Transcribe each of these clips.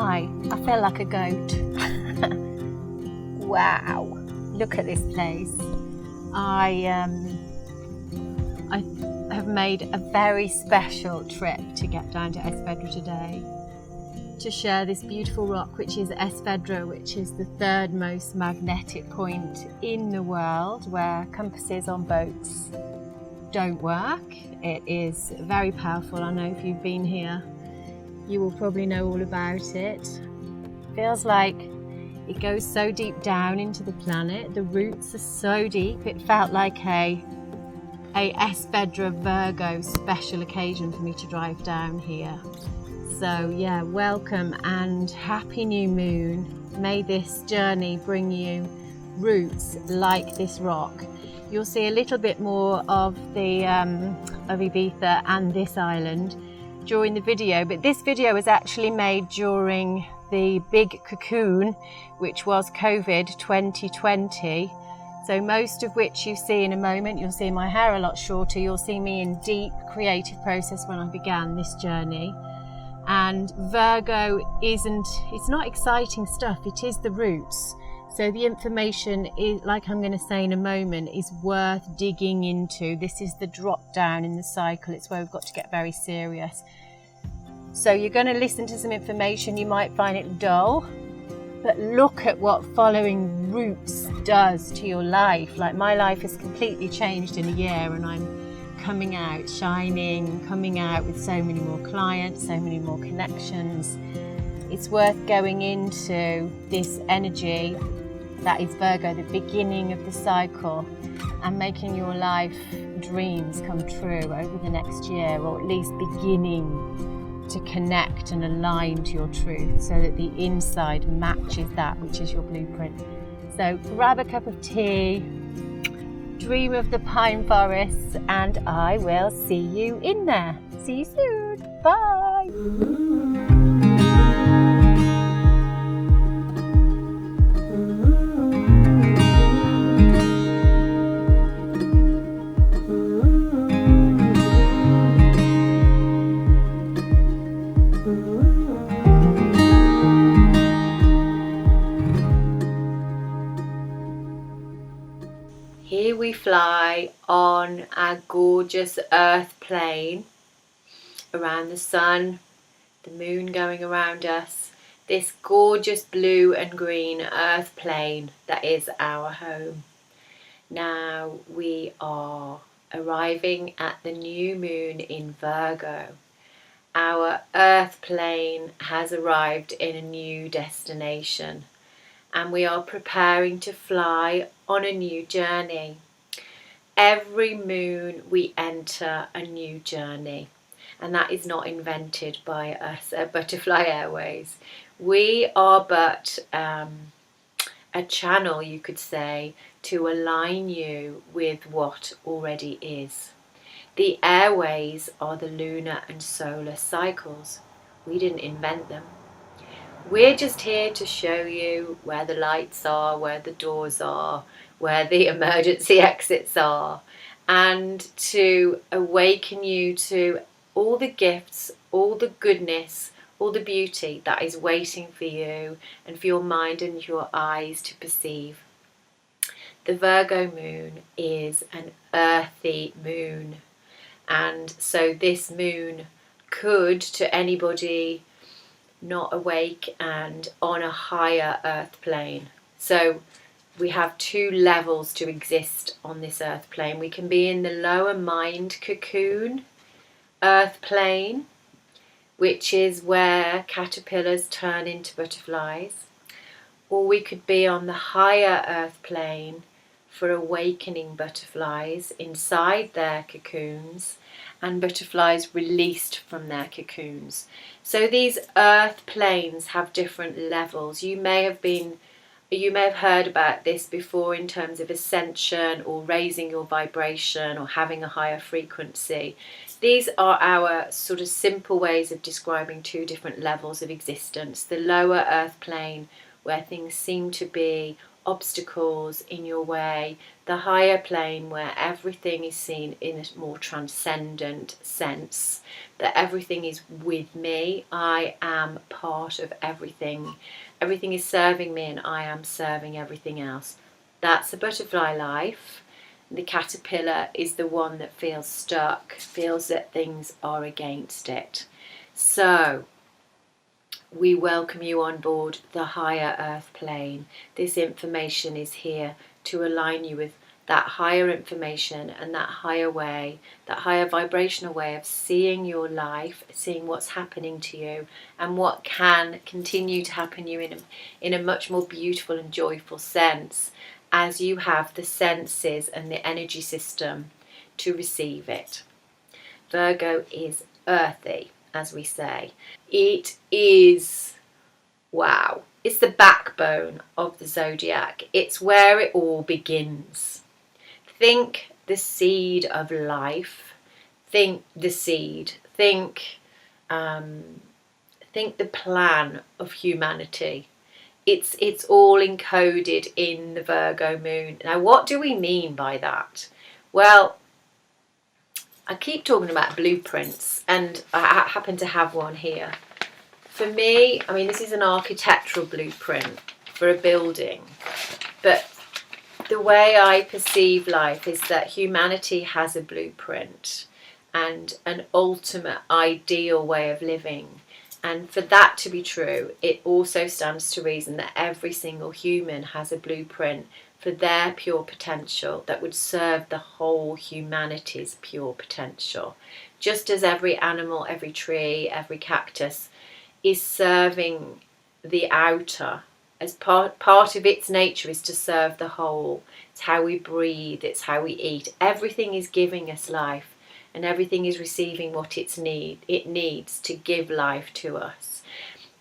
Hi, I feel like a goat. Wow, look at this place. I have made a very special trip to get down to Esvedra today to share this beautiful rock, which is Esvedra, which is the third most magnetic point in the world, where compasses on boats don't work. It is very powerful. I know if you've been here, you will probably know all about it. Feels like it goes so deep down into the planet. The roots are so deep. It felt like a Esvedra Virgo special occasion for me to drive down here. So yeah, welcome and happy new moon. May this journey bring you roots like this rock. You'll see a little bit more of the of Ibiza and this island during the video, but this video was actually made during the big cocoon, which was COVID 2020. So most of which you see in a moment. You'll see my hair a lot shorter. You'll see me in deep creative process when I began this journey. And Virgo it's not exciting stuff, it is the roots. So the information is, like I'm going to say in a moment, is worth digging into. This is the drop down in the cycle. It's where we've got to get very serious. So you're going to listen to some information. You might find it dull, but look at what following roots does to your life. Like, my life has completely changed in a year, and I'm coming out shining, coming out with so many more clients, so many more connections. It's worth going into this energy that is Virgo, the beginning of the cycle, and making your life dreams come true over the next year, or at least beginning to connect and align to your truth so that the inside matches that which is your blueprint. So grab a cup of tea, dream of the pine forests, and I will see you in there. See you soon. Bye. Here we fly on our gorgeous earth plane around the sun, the moon going around us, this gorgeous blue and green earth plane that is our home. Now we are arriving at the new moon in Virgo. Our earth plane has arrived in a new destination, and we are preparing to fly on a new journey. Every moon we enter a new journey, and that is not invented by us at Butterfly Airways. We are but a channel, you could say, to align you with what already is. The airways are the lunar and solar cycles. We didn't invent them. We're just here to show you where the lights are, where the doors are, where the emergency exits are, and to awaken you to all the gifts, all the goodness, all the beauty that is waiting for you and for your mind and your eyes to perceive. The Virgo moon is an earthy moon, and so this moon could, to anybody not awake and on a higher earth plane. So we have two levels to exist on this earth plane. We can be in the lower mind cocoon earth plane, which is where caterpillars turn into butterflies, or we could be on the higher earth plane for awakening butterflies inside their cocoons and butterflies released from their cocoons. So these earth planes have different levels. You may have heard about this before in terms of ascension or raising your vibration or having a higher frequency. These are our sort of simple ways of describing two different levels of existence. The lower earth plane, where things seem to be obstacles in your way, the higher plane where everything is seen in a more transcendent sense, that everything is with me, I am part of everything, everything is serving me and I am serving everything else. That's the butterfly life. The caterpillar is the one that feels stuck, feels that things are against it. So we welcome you on board the higher earth plane. This information is here to align you with that higher information and that higher way, that higher vibrational way of seeing your life, seeing what's happening to you and what can continue to happen to you in a much more beautiful and joyful sense, as you have the senses and the energy system to receive it. Virgo is earthy, as we say. It is, wow, it's the backbone of the zodiac. It's where it all begins. Think the seed of life. Think the seed. Think the plan of humanity. It's all encoded in the Virgo moon. Now, what do we mean by that? Well, I keep talking about blueprints, and I happen to have one here. For me, I mean, this is an architectural blueprint for a building, but the way I perceive life is that humanity has a blueprint and an ultimate ideal way of living. And for that to be true, it also stands to reason that every single human has a blueprint for their pure potential that would serve the whole humanity's pure potential. Just as every animal, every tree, every cactus is serving the outer, as part of its nature is to serve the whole. It's how we breathe, it's how we eat. Everything is giving us life, and everything is receiving what it needs to give life to us.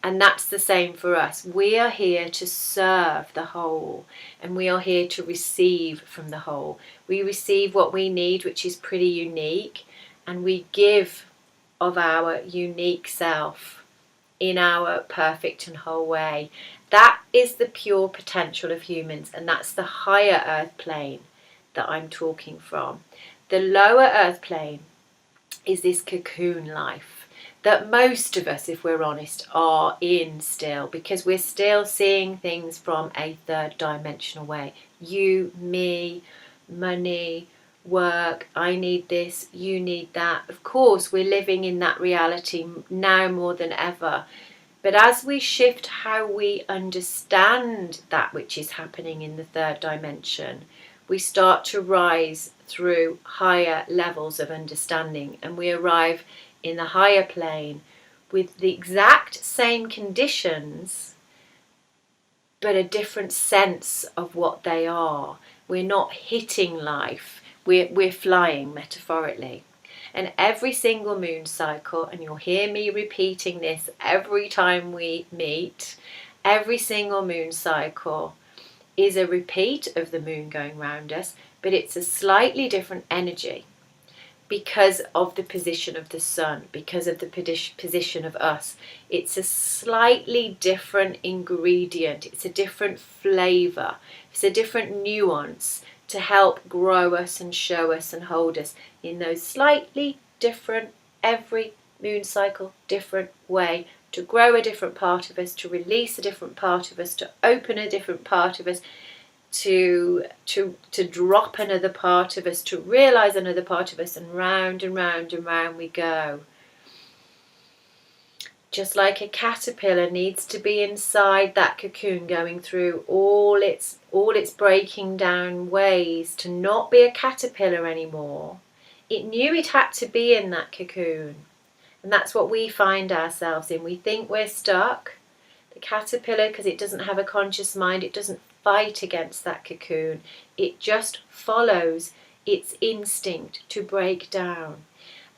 And that's the same for us. We are here to serve the whole, and we are here to receive from the whole. We receive what we need, which is pretty unique, and we give of our unique self in our perfect and whole way. That is the pure potential of humans, and that's the higher earth plane that I'm talking from. The lower earth plane is this cocoon life that most of us, if we're honest, are in still, because we're still seeing things from a third dimensional way. You, me, money, work, I need this, you need that. Of course, we're living in that reality now more than ever. But as we shift how we understand that which is happening in the third dimension, we start to rise through higher levels of understanding, and we arrive in the higher plane with the exact same conditions, but a different sense of what they are. We're not hitting life, we're flying, metaphorically. And every single moon cycle, and you'll hear me repeating this every time we meet, every single moon cycle is a repeat of the moon going round us, but it's a slightly different energy because of the position of the sun, because of the position of us. It's a slightly different ingredient, it's a different flavour, it's a different nuance to help grow us and show us and hold us in those slightly different, every moon cycle, different way, to grow a different part of us, to release a different part of us, to open a different part of us, to drop another part of us, to realise another part of us, and round and round and round we go. Just like a caterpillar needs to be inside that cocoon, going through all its breaking down ways to not be a caterpillar anymore, it knew it had to be in that cocoon. And that's what we find ourselves in. We think we're stuck. The caterpillar, because it doesn't have a conscious mind, it doesn't fight against that cocoon. It just follows its instinct to break down.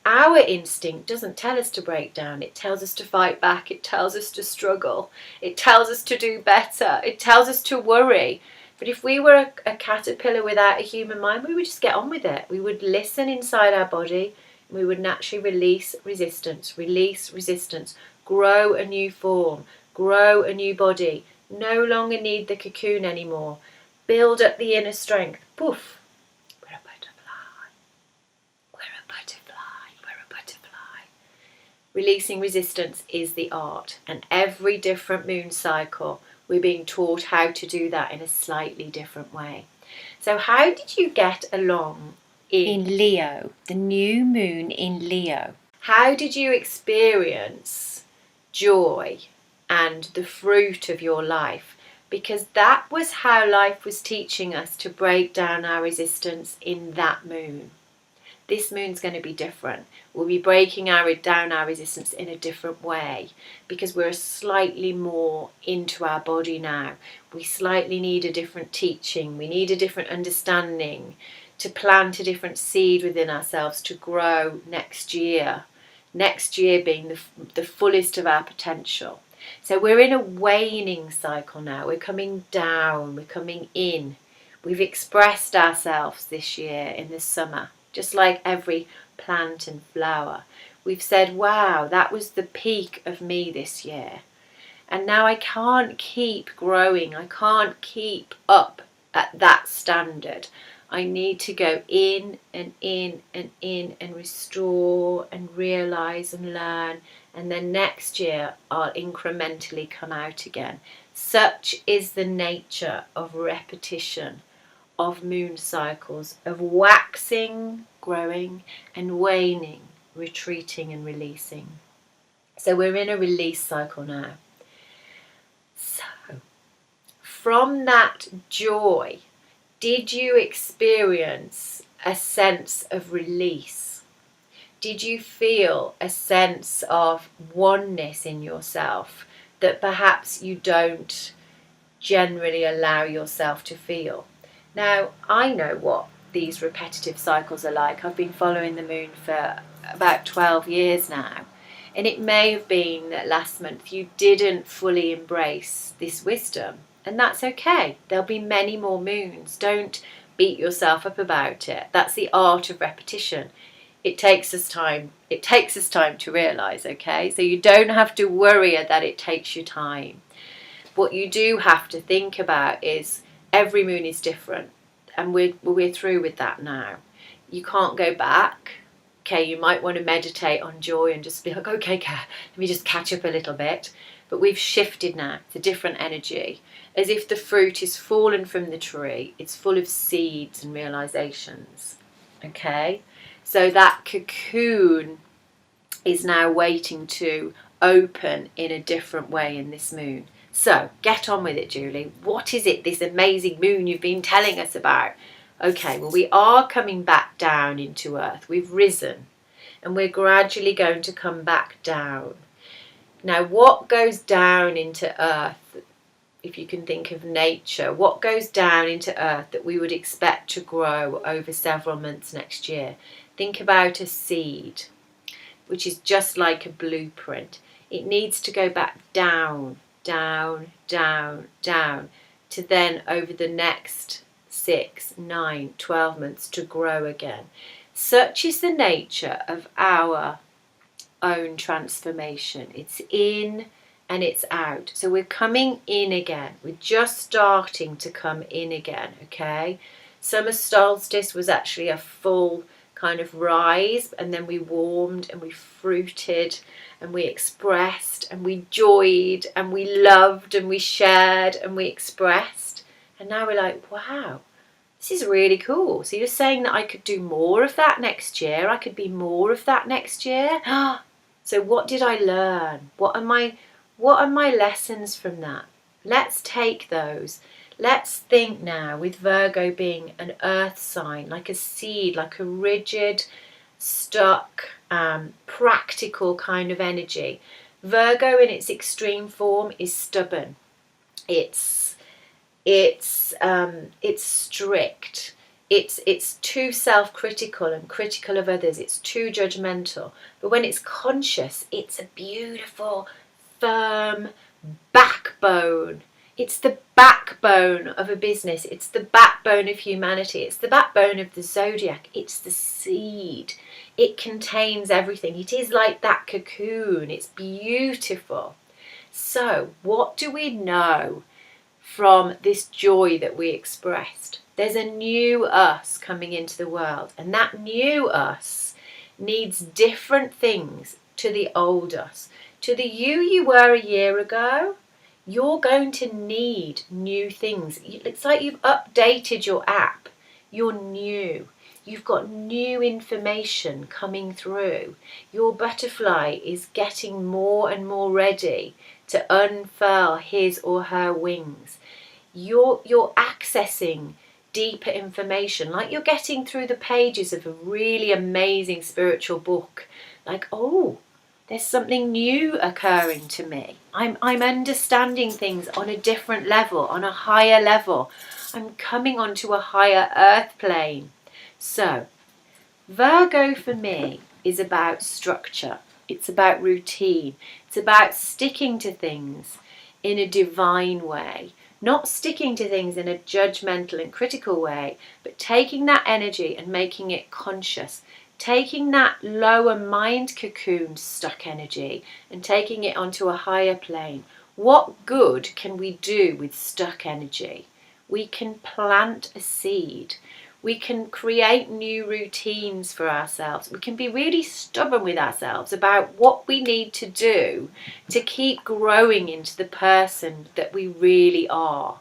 Our instinct doesn't tell us to break down. It tells us to fight back. It tells us to struggle. It tells us to do better. It tells us to worry. But if we were a caterpillar without a human mind, we would just get on with it. We would listen inside our body. We would naturally release resistance, grow a new form, grow a new body, no longer need the cocoon anymore. Build up the inner strength. Poof. We're a butterfly. We're a butterfly. We're a butterfly. Releasing resistance is the art, and every different moon cycle we're being taught how to do that in a slightly different way. So how did you get along in Leo, the new moon in Leo? How did you experience joy and the fruit of your life? Because that was how life was teaching us to break down our resistance in that moon. This moon's going to be different. We'll be breaking down our resistance in a different way because we're slightly more into our body now. We slightly need a different teaching. We need a different understanding to plant a different seed within ourselves to grow next year. Next year being the fullest of our potential. So we're in a waning cycle now. We're coming down. We're coming in. We've expressed ourselves this year in the summer. Just like every plant and flower. We've said, wow, that was the peak of me this year. And now I can't keep growing. I can't keep up at that standard. I need to go in and in and in and restore and realize and learn. And then next year I'll incrementally come out again. Such is the nature of repetition, of moon cycles, of waxing, growing, and waning, retreating and releasing. So we're in a release cycle now. So, from that joy, did you experience a sense of release? Did you feel a sense of oneness in yourself that perhaps you don't generally allow yourself to feel? Now, I know what these repetitive cycles are like. I've been following the moon for about 12 years now. And it may have been that last month you didn't fully embrace this wisdom. And that's okay. There'll be many more moons. Don't beat yourself up about it. That's the art of repetition. It takes us time. It takes us time to realise, okay? So you don't have to worry that it takes you time. What you do have to think about is every moon is different, and we're through with that now. You can't go back. Okay, you might want to meditate on joy and just be like, okay, let me just catch up a little bit. But we've shifted now to different energy, as if the fruit is fallen from the tree. It's full of seeds and realizations. Okay, so that cocoon is now waiting to open in a different way in this moon. So, get on with it, Julie. What is it, this amazing moon you've been telling us about? Okay, well, we are coming back down into Earth. We've risen, and we're gradually going to come back down. Now, what goes down into Earth, if you can think of nature, what goes down into Earth that we would expect to grow over several months next year? Think about a seed, which is just like a blueprint. It needs to go back down, down, down, down, to then over the next 6, 9, 12 months to grow again. Such is the nature of our own transformation. It's in and it's out. So we're coming in again. We're just starting to come in again, okay? Summer solstice was actually a full kind of rise, and then we warmed and we fruited and we expressed and we joyed and we loved and we shared and we expressed. And now we're like, wow, this is really cool. So you're saying that I could do more of that next year? I could be more of that next year? So what did I learn? What are my lessons from that? Let's take those. Let's think now, with Virgo being an earth sign, like a seed, like a rigid, stuck, practical kind of energy. Virgo in its extreme form is stubborn. It's strict. It's too self-critical and critical of others. It's too judgmental. But when it's conscious, it's a beautiful, firm backbone. It's the backbone of a business. It's the backbone of humanity. It's the backbone of the zodiac. It's the seed. It contains everything. It is like that cocoon. It's beautiful. So, what do we know from this joy that we expressed. There's a new us coming into the world, and that new us needs different things to the old us. To the you were a year ago, you're going to need new things. It's like you've updated your app. You're new. You've got new information coming through. Your butterfly is getting more and more ready to unfurl his or her wings. You're accessing deeper information, like you're getting through the pages of a really amazing spiritual book. Like, oh, there's something new occurring to me. I'm understanding things on a different level, on a higher level. I'm coming onto a higher earth plane. So, Virgo for me is about structure. It's about routine. It's about sticking to things in a divine way. Not sticking to things in a judgmental and critical way, but taking that energy and making it conscious. Taking that lower mind cocoon stuck energy and taking it onto a higher plane. What good can we do with stuck energy? We can plant a seed. We can create new routines for ourselves. We can be really stubborn with ourselves about what we need to do to keep growing into the person that we really are.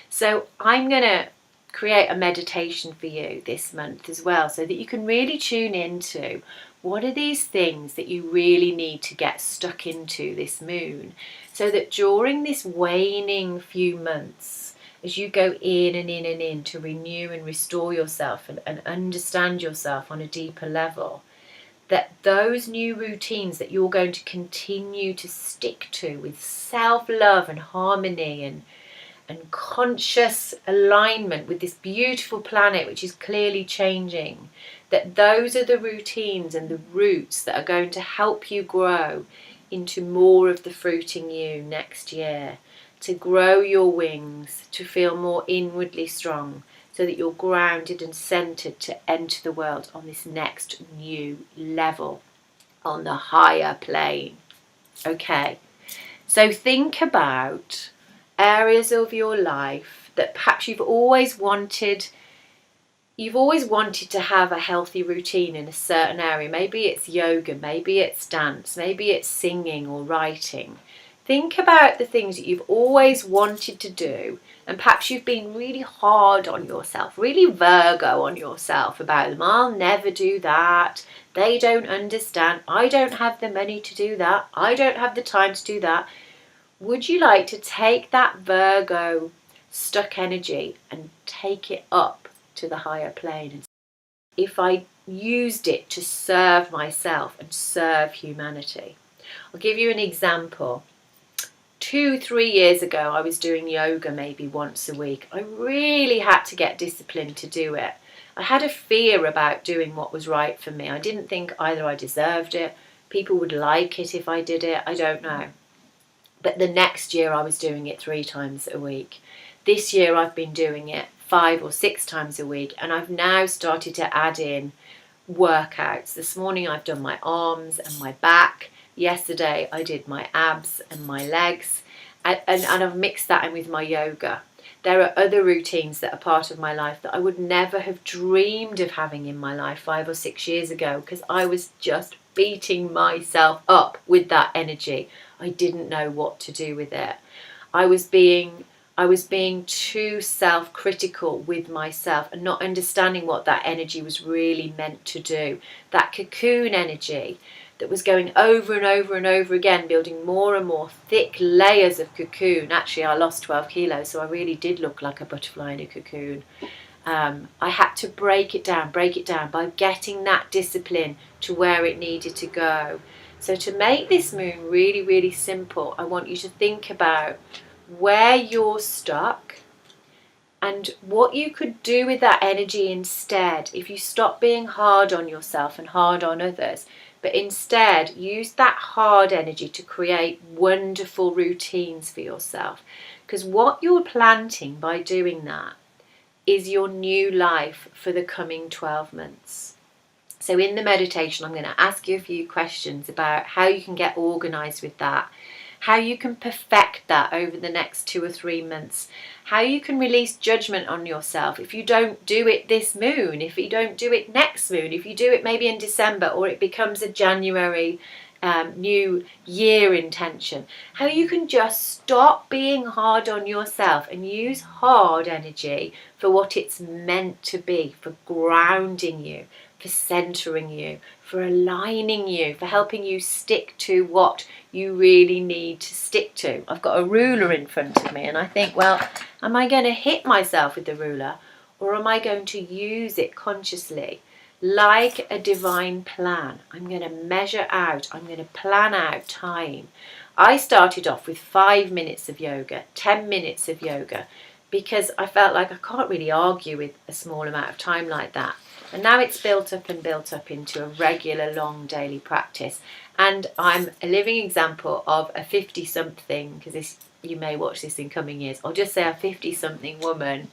So I'm going to create a meditation for you this month as well, so that you can really tune into what are these things that you really need to get stuck into this moon, so that during this waning few months, as you go in and in and in to renew and restore yourself and understand yourself on a deeper level, that those new routines that you're going to continue to stick to with self-love and harmony and conscious alignment with this beautiful planet which is clearly changing, that those are the routines and the roots that are going to help you grow into more of the fruiting you next year, to grow your wings, to feel more inwardly strong, so that you're grounded and centered to enter the world on this next new level, on the higher plane. Okay, so think about areas of your life that perhaps you've always wanted to have a healthy routine in a certain area. Maybe it's yoga, maybe it's dance, maybe it's singing or writing. Think about the things that you've always wanted to do, and perhaps you've been really hard on yourself, really Virgo on yourself about them. I'll never do that. They don't understand. I don't have the money to do that. I don't have the time to do that. Would you like to take that Virgo stuck energy and take it up to the higher plane? If I used it to serve myself and serve humanity. I'll give you an example. 2-3 years ago, I was doing yoga maybe once a week. I really had to get disciplined to do it. I had a fear about doing what was right for me. I didn't think either I deserved it, people would like it if I did it, I don't know. But the next year I was doing it 3 times a week. This year I've been doing it 5 or 6 times a week, and I've now started to add in workouts. This morning I've done my arms and my back. Yesterday I did my abs and my legs, and I've mixed that in with my yoga. There are other routines that are part of my life that I would never have dreamed of having in my life 5 or 6 years ago, because I was just beating myself up with that energy. I didn't know what to do with it. I was being too self-critical with myself and not understanding what that energy was really meant to do. That cocoon energy that was going over and over and over again, building more and more thick layers of cocoon. Actually, I lost 12 kilos, so I really did look like a butterfly in a cocoon. I had to break it down by getting that discipline to where it needed to go. So to make this moon really, really simple, I want you to think about where you're stuck and what you could do with that energy instead if you stop being hard on yourself and hard on others, but instead use that hard energy to create wonderful routines for yourself. Because what you're planting by doing that is your new life for the coming 12 months. So in the meditation, I'm going to ask you a few questions about how you can get organised with that how you can perfect that over the next 2 or 3 months, how you can release judgment on yourself if you don't do it this moon, if you don't do it next moon, if you do it maybe in December or it becomes a January new year intention, how you can just stop being hard on yourself and use hard energy for what it's meant to be, for grounding you, for centering you, for aligning you, for helping you stick to what you really need to stick to. I've got a ruler in front of me and I think, well, am I going to hit myself with the ruler or am I going to use it consciously? Like a divine plan. I'm going to measure out, I'm going to plan out time. I started off with 5 minutes of yoga, 10 minutes of yoga, because I felt like I can't really argue with a small amount of time like that. And now it's built up and built up into a regular long daily practice. And I'm a living example of a 50-something, because you may watch this in coming years, I'll just say a 50-something woman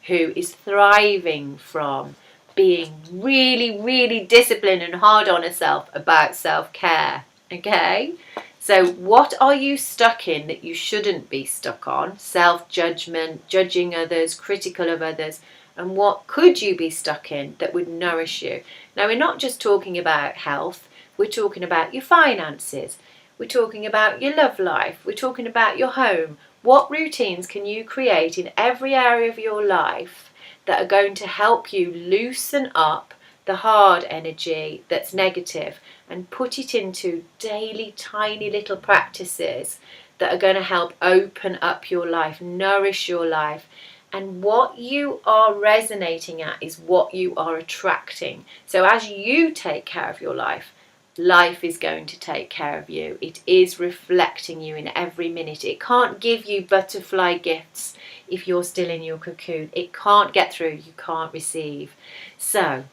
who is thriving from being really, really disciplined and hard on herself about self-care, okay? So what are you stuck in that you shouldn't be stuck on? Self-judgment, judging others, critical of others. And what could you be stuck in that would nourish you? Now, we're not just talking about health. We're talking about your finances. We're talking about your love life. We're talking about your home. What routines can you create in every area of your life that are going to help you loosen up the hard energy that's negative and put it into daily tiny little practices that are going to help open up your life, nourish your life. And what you are resonating at is what you are attracting. So as you take care of your life, life is going to take care of you. It is reflecting you in every minute. It can't give you butterfly gifts if you're still in your cocoon. It can't get through. You can't receive. So,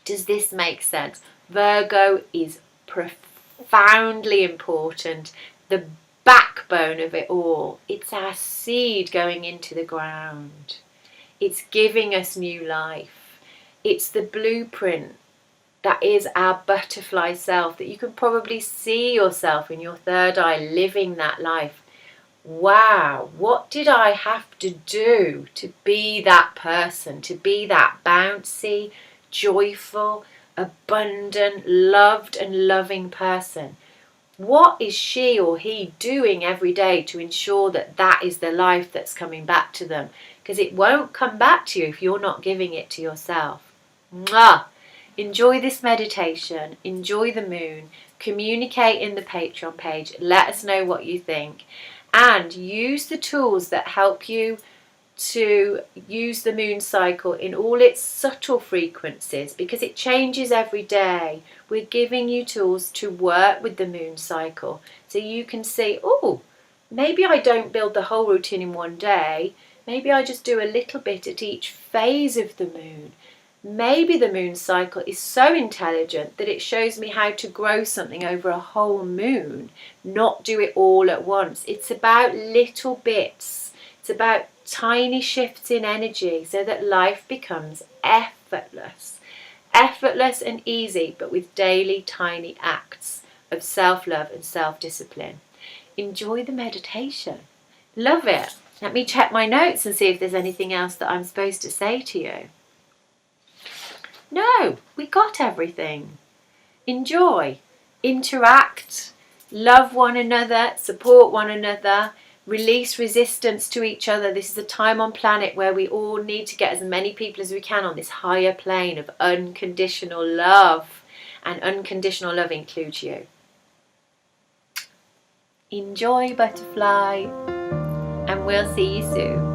does this make sense? Virgo is profoundly important. The backbone of it all. It's our seed going into the ground. It's giving us new life. It's the blueprint that is our butterfly self, that you can probably see yourself in your third eye living that life. Wow, what did I have to do to be that person, to be that bouncy, joyful, abundant, loved and loving person? What is she or he doing every day to ensure that that is the life that's coming back to them? Because it won't come back to you if you're not giving it to yourself. Mwah! Enjoy this meditation, enjoy the moon, communicate in the Patreon page, let us know what you think, and use the tools that help you to use the moon cycle in all its subtle frequencies, because it changes every day. We're giving you tools to work with the moon cycle so you can see, oh, maybe I don't build the whole routine in one day, maybe I just do a little bit at each phase of the moon. Maybe the moon cycle is so intelligent that it shows me how to grow something over a whole moon, not do it all at once. It's about little bits. It's about tiny shifts in energy so that life becomes effortless. Effortless and easy, but with daily tiny acts of self-love and self-discipline. Enjoy the meditation. Love it. Let me check my notes and see if there's anything else that I'm supposed to say to you. No, we got everything. Enjoy, interact, love one another, support one another, release resistance to each other. This is a time on planet where we all need to get as many people as we can on this higher plane of unconditional love, and unconditional love includes you. Enjoy, butterfly, and we'll see you soon.